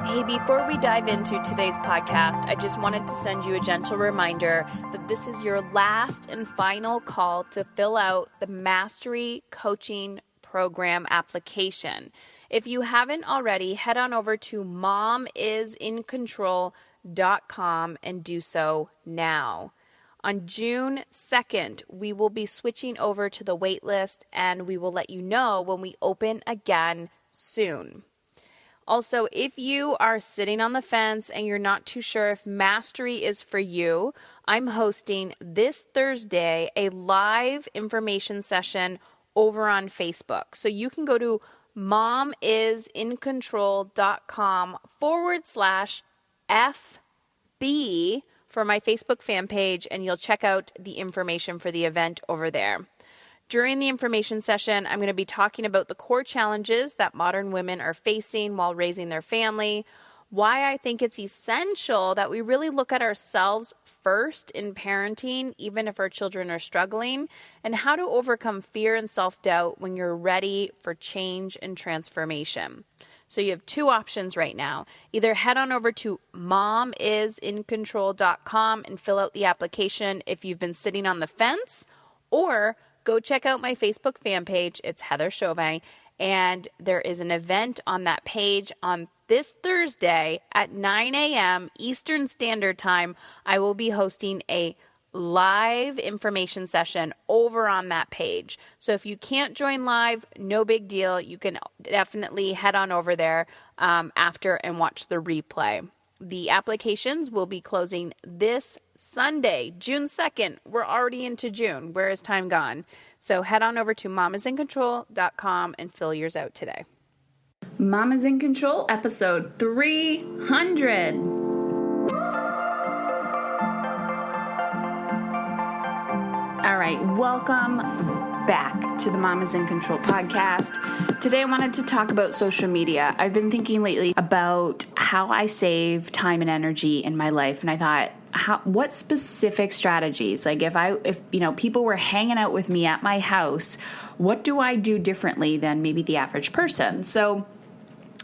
Hey, before we dive into today's podcast, I just wanted to send you a gentle reminder that this is your last and final call to fill out the Mastery Coaching Program application. If you haven't already, head on over to momisincontrol.com and do so now. On June 2nd, we will be switching over to the waitlist, and we will let you know when we open again soon. Also, if you are sitting on the fence and you're not too sure if Mastery is for you, I'm hosting this Thursday a live information session over on Facebook. So you can go to momisincontrol.com/FB for my Facebook fan page, and you'll check out the information for the event over there. During the information session, I'm going to be talking about the core challenges that modern women are facing while raising their family, why I think it's essential that we really look at ourselves first in parenting, even if our children are struggling, and how to overcome fear and self-doubt when you're ready for change and transformation. So you have two options right now. Either head on over to momisincontrol.com and fill out the application if you've been sitting on the fence, or go check out my Facebook fan page. It's Heather Chauvin, and there is an event on that page on this Thursday at 9 a.m. Eastern Standard Time. I will be hosting a live information session over on that page. So if you can't join live, no big deal. You can definitely head on over there after and watch the replay. The applications will be closing this Sunday, June 2nd. We're already into June. Where has time gone? So head on over to momisincontrol.com and fill yours out today. Mamas in Control, episode 300. All right, welcome back to the Mamas in Control podcast. Today I wanted to talk about social media. I've been thinking lately about how I save time and energy in my life, and I thought, what specific strategies? Like if people were hanging out with me at my house, what do I do differently than maybe the average person? So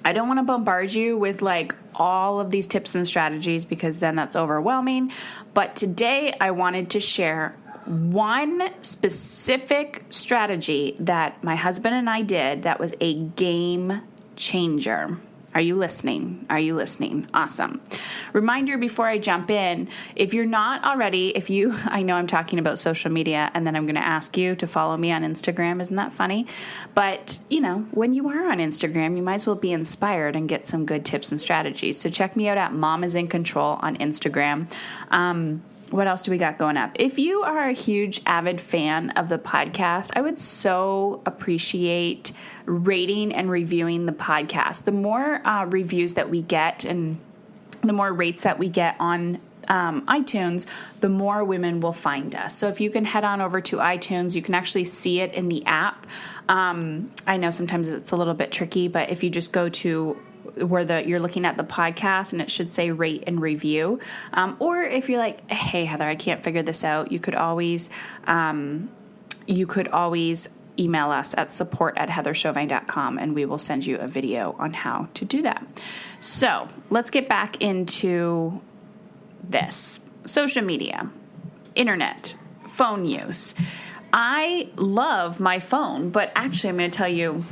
I don't want to bombard you with like all of these tips and strategies because then that's overwhelming. But today I wanted to share one specific strategy that my husband and I did that was a game changer. Are you listening? Are you listening? Awesome. Reminder before I jump in, if you're not already, I know I'm talking about social media and then I'm going to ask you to follow me on Instagram. Isn't that funny? But, when you are on Instagram, you might as well be inspired and get some good tips and strategies. So check me out at Mom is in Control on Instagram. What else do we got going up? If you are a huge avid fan of the podcast, I would so appreciate rating and reviewing the podcast. The more reviews that we get and the more rates that we get on iTunes, the more women will find us. So if you can head on over to iTunes, you can actually see it in the app. I know sometimes it's a little bit tricky, but if you just go to where you're looking at the podcast and it should say rate and review. Or if you're like, hey, Heather, I can't figure this out, you could always email us at support@heatherchauvin.com and we will send you a video on how to do that. So let's get back into this. Social media, internet, phone use. I love my phone, but actually I'm going to tell you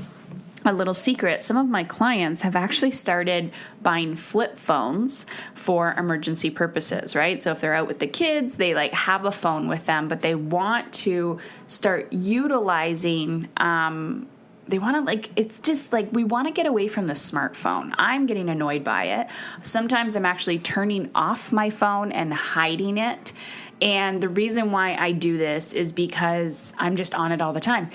a little secret. Some of my clients have actually started buying flip phones for emergency purposes, right? So if they're out with the kids, they have a phone with them, but they want to start utilizing, we want to get away from the smartphone. I'm getting annoyed by it. Sometimes I'm actually turning off my phone and hiding it. And the reason why I do this is because I'm just on it all the time.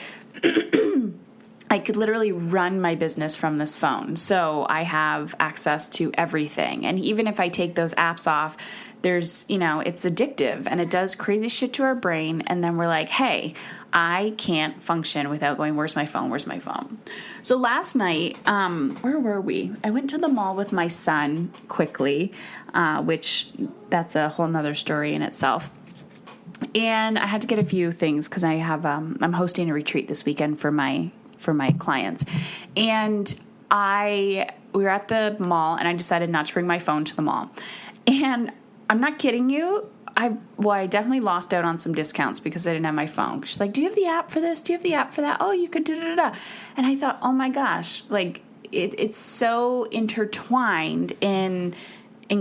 I could literally run my business from this phone. So I have access to everything. And even if I take those apps off, it's addictive and it does crazy shit to our brain. And then we're like, hey, I can't function without going, where's my phone? Where's my phone? So last night, where were we? I went to the mall with my son quickly, which that's a whole nother story in itself. And I had to get a few things because I have, I'm hosting a retreat this weekend for my clients. And I we were at the mall, and I decided not to bring my phone to the mall. And I'm not kidding you. I definitely lost out on some discounts because I didn't have my phone. She's like, do you have the app for this? Do you have the app for that? Oh, you could da-da-da-da. And I thought, oh my gosh, like it's so intertwined in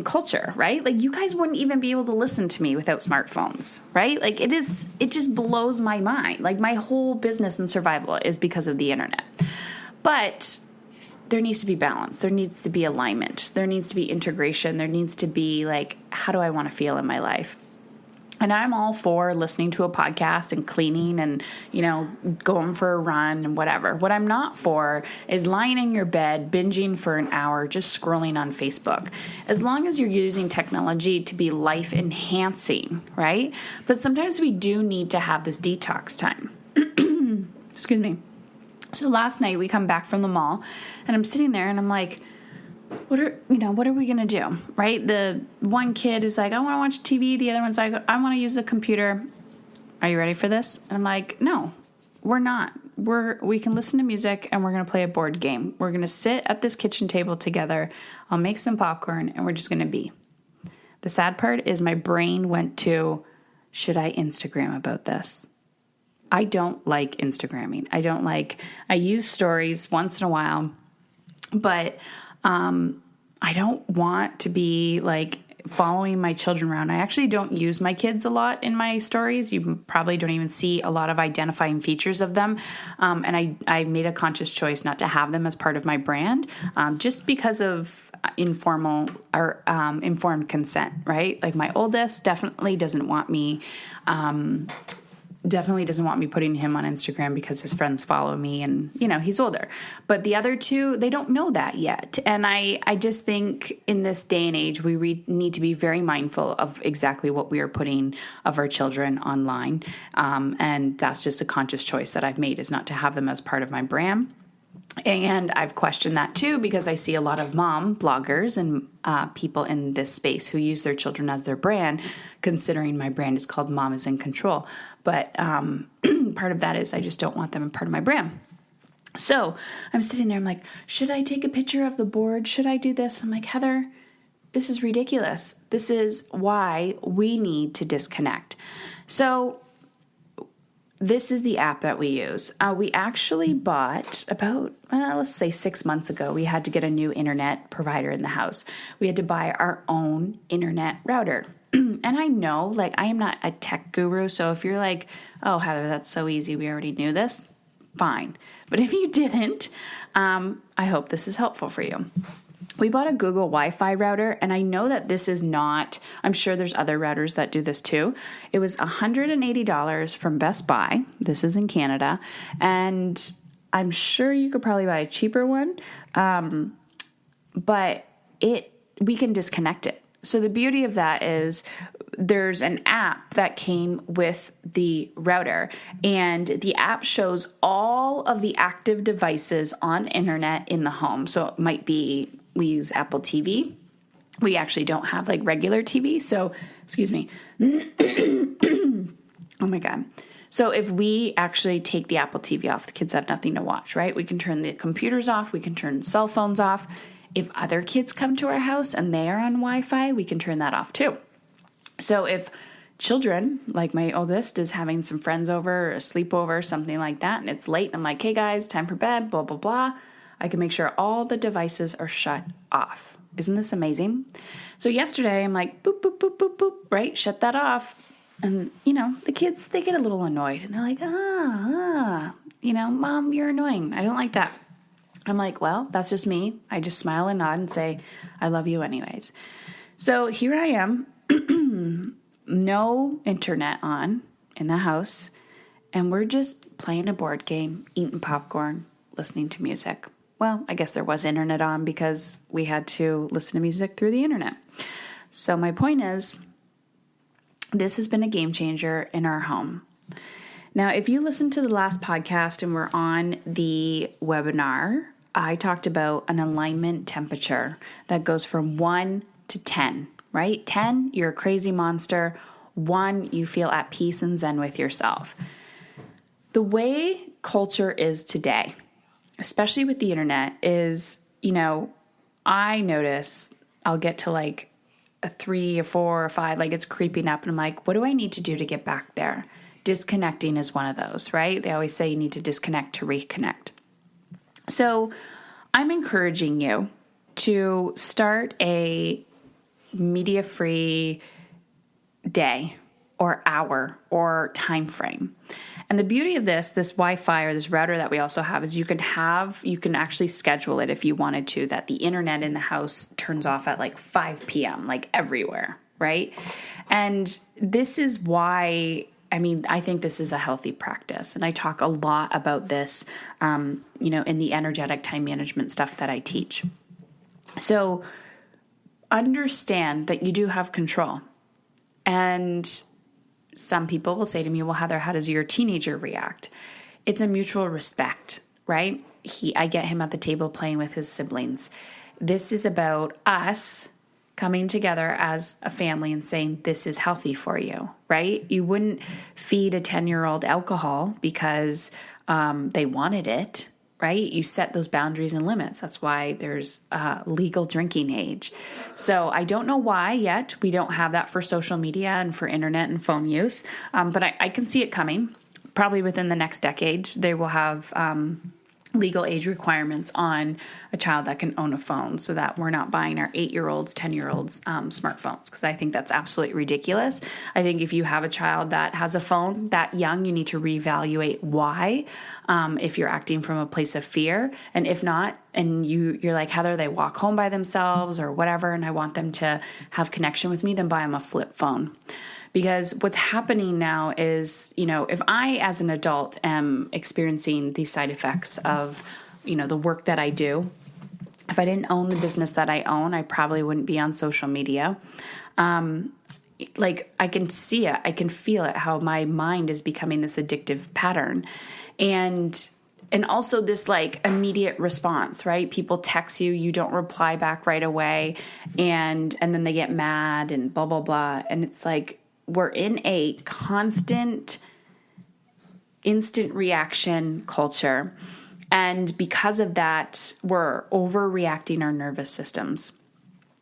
culture, right? Like you guys wouldn't even be able to listen to me without smartphones, right? Like it just blows my mind. Like my whole business and survival is because of the internet. But there needs to be balance. There needs to be alignment. There needs to be integration. There needs to be like, how do I want to feel in my life? And I'm all for listening to a podcast and cleaning and, going for a run and whatever. What I'm not for is lying in your bed, binging for an hour, just scrolling on Facebook. As long as you're using technology to be life enhancing, right? But sometimes we do need to have this detox time. Excuse me. So last night we come back from the mall and I'm sitting there and I'm like, what are we going to do? Right? The one kid is like, I want to watch TV. The other one's like, I want to use the computer. Are you ready for this? And I'm like, no, we're not. We can listen to music and we're going to play a board game. We're going to sit at this kitchen table together. I'll make some popcorn and we're just going to be. The sad part is my brain went to, should I Instagram about this? I don't like Instagramming. I use stories once in a while, but I don't want to be like following my children around. I actually don't use my kids a lot in my stories. You probably don't even see a lot of identifying features of them. And I made a conscious choice not to have them as part of my brand, just because of informed consent, right? Like my oldest definitely doesn't want me putting him on Instagram because his friends follow me and, he's older. But the other two, they don't know that yet. And I just think in this day and age, we need to be very mindful of exactly what we are putting of our children online. And that's just a conscious choice that I've made, is not to have them as part of my brand. And I've questioned that too, because I see a lot of mom bloggers and people in this space who use their children as their brand, considering my brand is called Mom is in Control. But part of that is I just don't want them a part of my brand. So I'm sitting there, I'm like, should I take a picture of the board? Should I do this? I'm like, Heather, this is ridiculous. This is why we need to disconnect. So this is the app that we use. We actually bought about, let's say 6 months ago, we had to get a new internet provider in the house. We had to buy our own internet router. And I know, like, I am not a tech guru. So if you're like, oh, Heather, that's so easy, we already knew this, fine. But if you didn't, I hope this is helpful for you. We bought a Google Wi-Fi router, and I know that this is not, I'm sure there's other routers that do this too. It was $180 from Best Buy. This is in Canada. And I'm sure you could probably buy a cheaper one. But we can disconnect it. So the beauty of that is there's an app that came with the router, and the app shows all of the active devices on internet in the home. So it might be, we use Apple TV. We actually don't have like regular TV. So, excuse me. Oh my God. So if we actually take the Apple TV off, the kids have nothing to watch, right? We can turn the computers off. We can turn cell phones off. If other kids come to our house and they are on Wi-Fi, we can turn that off too. So if children, like my oldest, is having some friends over or a sleepover, something like that, and it's late, and I'm like, hey guys, time for bed, blah, blah, blah, I can make sure all the devices are shut off. Isn't this amazing? So yesterday I'm like, boop, boop, boop, boop, boop, right? Shut that off. And, the kids, they get a little annoyed and they're like, Mom, you're annoying. I don't like that. I'm like, well, that's just me. I just smile and nod and say, I love you anyways. So here I am, no internet on in the house, and we're just playing a board game, eating popcorn, listening to music. Well, I guess there was internet on because we had to listen to music through the internet. So my point is, this has been a game changer in our home. Now, if you listened to the last podcast and we're on the webinar, I talked about an alignment temperature that goes from 1 to 10, right? 10, you're a crazy monster. 1, you feel at peace and zen with yourself. The way culture is today, especially with the internet, is, I notice I'll get to like a 3 or 4 or 5, like it's creeping up, and I'm like, what do I need to do to get back there? Disconnecting is one of those, right? They always say you need to disconnect to reconnect. So I'm encouraging you to start a media-free day or hour or time frame. And the beauty of this Wi-Fi or this router that we also have is you can actually schedule it if you wanted to, that the internet in the house turns off at like 5 p.m., like everywhere, right? And this is why, I think this is a healthy practice. And I talk a lot about this, in the energetic time management stuff that I teach. So understand that you do have control. And some people will say to me, well, Heather, how does your teenager react? It's a mutual respect, right? I get him at the table playing with his siblings. This is about us coming together as a family and saying, this is healthy for you, right? You wouldn't feed a 10-year-old alcohol because they wanted it, right? You set those boundaries and limits. That's why there's legal drinking age. So I don't know why yet we don't have that for social media and for internet and phone use, but I can see it coming. Probably within the next decade, they will have legal age requirements on a child that can own a phone, so that we're not buying our 8-year-olds, 10-year-olds smartphones, because I think that's absolutely ridiculous. I think if you have a child that has a phone that young, you need to reevaluate why, if you're acting from a place of fear. And if not, and you're like, Heather, they walk home by themselves or whatever, and I want them to have connection with me, then buy them a flip phone. Because what's happening now is, if I as an adult am experiencing these side effects of, the work that I do, if I didn't own the business that I own, I probably wouldn't be on social media. Like I can see it, I can feel it, how my mind is becoming this addictive pattern. And also this like immediate response, right? People text you, you don't reply back right away. And then they get mad and blah, blah, blah. And it's like, we're in a constant, instant reaction culture. And because of that, we're overreacting our nervous systems.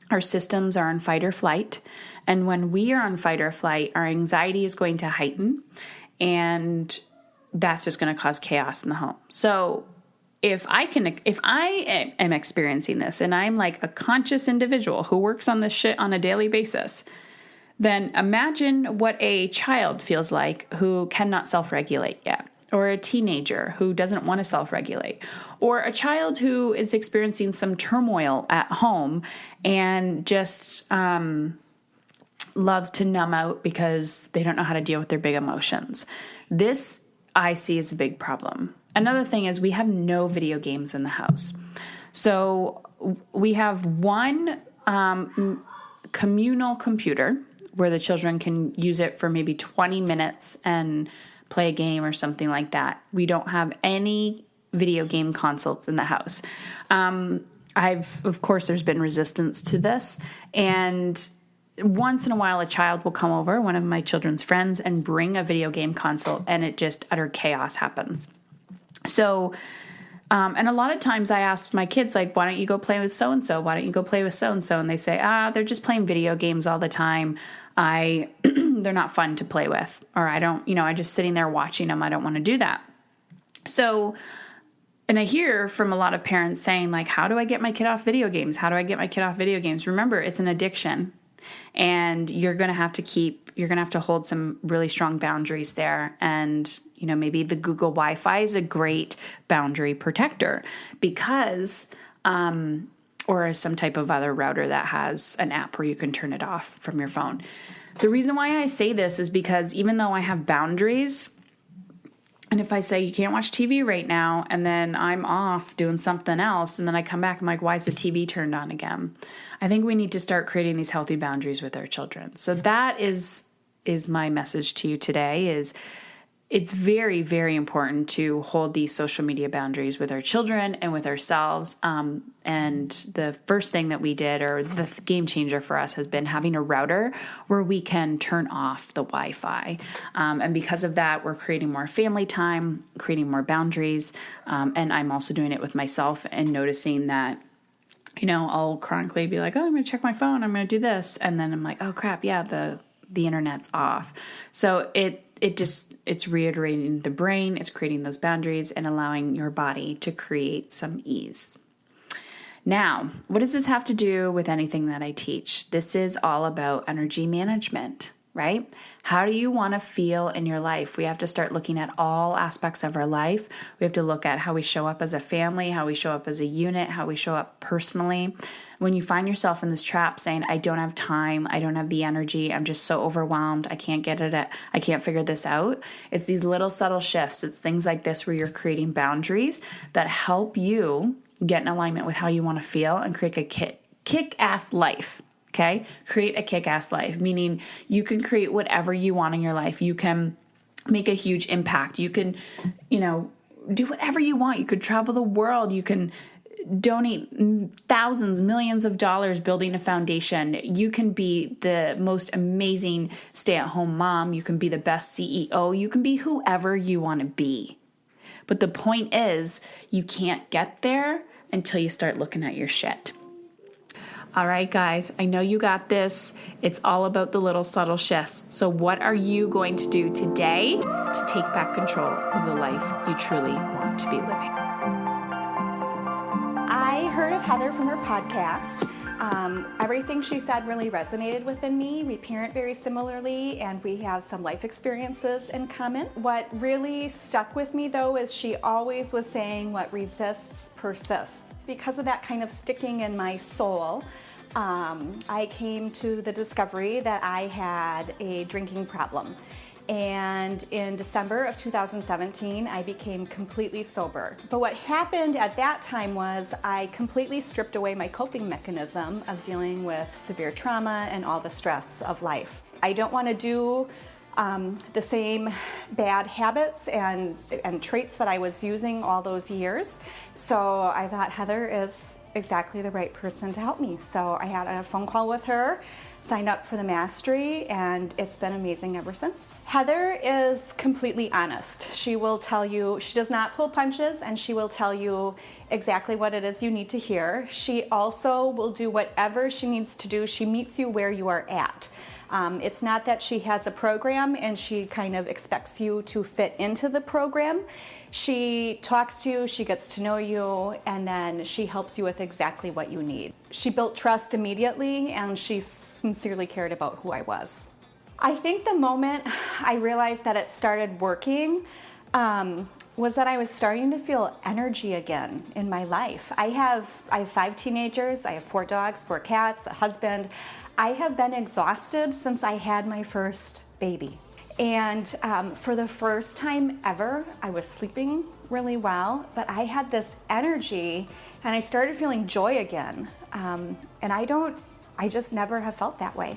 Our systems are on fight or flight. And when we are on fight or flight, our anxiety is going to heighten. And that's just going to cause chaos in the home. So if I am experiencing this and I'm like a conscious individual who works on this shit on a daily basis, then imagine what a child feels like who cannot self-regulate yet, or a teenager who doesn't want to self-regulate, or a child who is experiencing some turmoil at home and just loves to numb out because they don't know how to deal with their big emotions. This I see as a big problem. Another thing is we have no video games in the house. So we have one communal computer where the children can use it for maybe 20 minutes and play a game or something like that. We don't have any video game consoles in the house. Of course, there's been resistance to this. And once in a while, a child will come over, one of my children's friends, and bring a video game console, and it just utter chaos happens. So, and a lot of times I ask my kids, like, why don't you go play with so-and-so? Why don't you go play with so-and-so? And they say, they're just playing video games all the time. They're not fun to play with, or I'm just sitting there watching them. I don't want to do that. So, and I hear from a lot of parents saying like, how do I get my kid off video games? How do I get my kid off video games? Remember, it's an addiction, and you're going to have to hold some really strong boundaries there. And, maybe the Google Wi-Fi is a great boundary protector because, or some type of other router that has an app where you can turn it off from your phone. The reason why I say this is because even though I have boundaries, and if I say you can't watch TV right now, and then I'm off doing something else, and then I come back, I'm like, why is the TV turned on again? I think we need to start creating these healthy boundaries with our children. So that is my message to you today is it's very, very important to hold these social media boundaries with our children and with ourselves. And the first thing that we did, or the game changer for us, has been having a router where we can turn off the Wi-Fi. And because of that, we're creating more family time, creating more boundaries. And I'm also doing it with myself and noticing that I'll chronically be like, oh, I'm going to check my phone. I'm going to do this. And then I'm like, oh crap. Yeah. The internet's off. So it's reiterating the brain. It's creating those boundaries and allowing your body to create some ease. Now, what does this have to do with anything that I teach? This is all about energy management, right? How do you want to feel in your life? We have to start looking at all aspects of our life. We have to look at how we show up as a family, how we show up as a unit, how we show up personally. When you find yourself in this trap saying, I don't have time, I don't have the energy, I'm just so overwhelmed, I can't figure this out. It's these little subtle shifts. It's things like this where you're creating boundaries that help you get in alignment with how you want to feel and create a kick-ass life. Okay? Create a kick-ass life, meaning you can create whatever you want in your life. You can make a huge impact. You can, do whatever you want. You could travel the world. You can donate thousands, millions of dollars building a foundation. You can be the most amazing stay-at-home mom. You can be the best CEO. You can be whoever you want to be. But the point is, you can't get there until you start looking at your shit. All right, guys, I know you got this. It's all about the little subtle shifts. So what are you going to do today to take back control of the life you truly want to be living? I heard of Heather from her podcast. Everything she said really resonated within me. We parent very similarly, and we have some life experiences in common. What really stuck with me, though, is she always was saying what resists persists. Because of that kind of sticking in my soul, I came to the discovery that I had a drinking problem. And in December of 2017, I became completely sober. But what happened at that time was I completely stripped away my coping mechanism of dealing with severe trauma and all the stress of life. I don't want to do the same bad habits and traits that I was using all those years. So I thought Heather is exactly the right person to help me. So I had a phone call with her, signed up for the mastery, and it's been amazing ever since. Heather is completely honest. She will tell you, she does not pull punches, and she will tell you exactly what it is you need to hear. She also will do whatever she needs to do. She meets you where you are at. It's not that she has a program and she kind of expects you to fit into the program. She talks to you, she gets to know you, and then she helps you with exactly what you need. She built trust immediately, and she sincerely cared about who I was. I think the moment I realized that it started working was that I was starting to feel energy again in my life. I have 5 teenagers, I have 4 dogs, 4 cats, a husband. I have been exhausted since I had my first baby. And for the first time ever, I was sleeping really well, but I had this energy and I started feeling joy again. And I just never have felt that way.